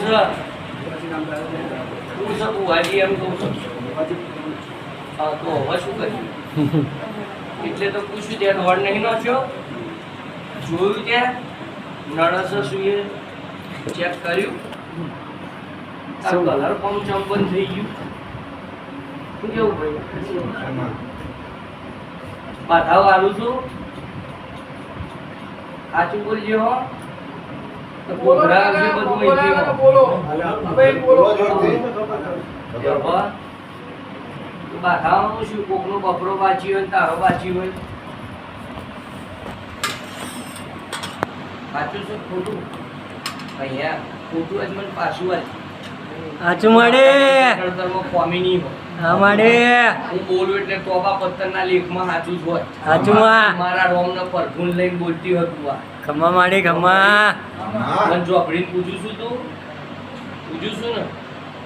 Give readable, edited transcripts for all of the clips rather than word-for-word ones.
છે તું છે બુવાજી એમ કહું છું હા તો હવે શું કર્યું એટલે તો પૂછ્યું ત્યાં દોડ નહીં નાખ્યો જોયું ત્યાં નળસ સુએ ચેક કર્યું આ કલર પણ ચંપન થઈ ગયું શું કેવું ભાઈ પાછા આલું છું સાચું બોલજો હો તો કોબરા આવશે બધું અહીંથી બોલો હવે બોલો બાધાવાનું શું કોકનો બપરો બાચી હોય ને તારો બાચી હોય સાચું છે ખોટું અહીંયા ખોટું જ મને પાછું જ સાચું મળે કોમી નહીં હોય હા મળે હું બોલું એટલે તોબા પત્તરના લેખમાં સાચું જ હોય સાચું માં મારા રોમને પરફૂન લઈને બોલતી હતું આ ખમ્મા મળે ખમ્મા મને જોબડીને પૂછું છું તું પૂછું છું ને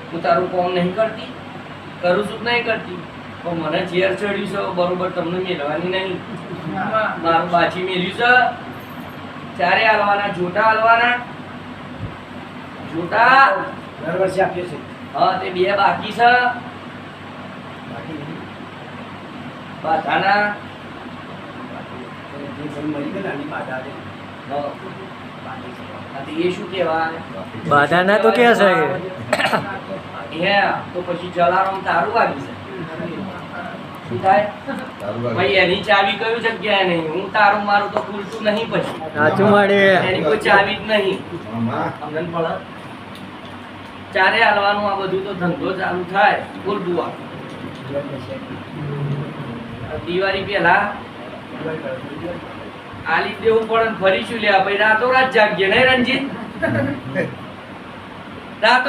હું તારું કોમ નહીં કરતી કરું છું નહીં કરતી પણ મને ઝેર ચડ્યું છે બરોબર તમને મેળવાની નહીં મારું બાછી મેલ્યું છે ચારે હાલવાના જોટા હાલવાના જોટા દર વર્ષે આપીએ છીએ હા તે બે બાકી છે બાધાના મરી ગયેલા ની બાધા છે હા તો એ શું કહેવાય બાધા ના તો કે છે હે તો પછી જલારામ તારું વાગી છે શું થાય ભાઈ એની ચાવી કયું જગ્યાએ નહીં હું તારું મારું તો પૂરતું નહીં પછી સાચું મળે એની કોઈ ચાવી જ નહીં સમજણ પડે ચારે હાલવાનું આ બધું તો ધંધો ચાલુ થાય બોલ દુઆ દિવાળી પહેલા આલી દેવું પડે ને ફરી શું લે ભાઈ રાતો રાત જાગીએ નહીં રણજીત રાતો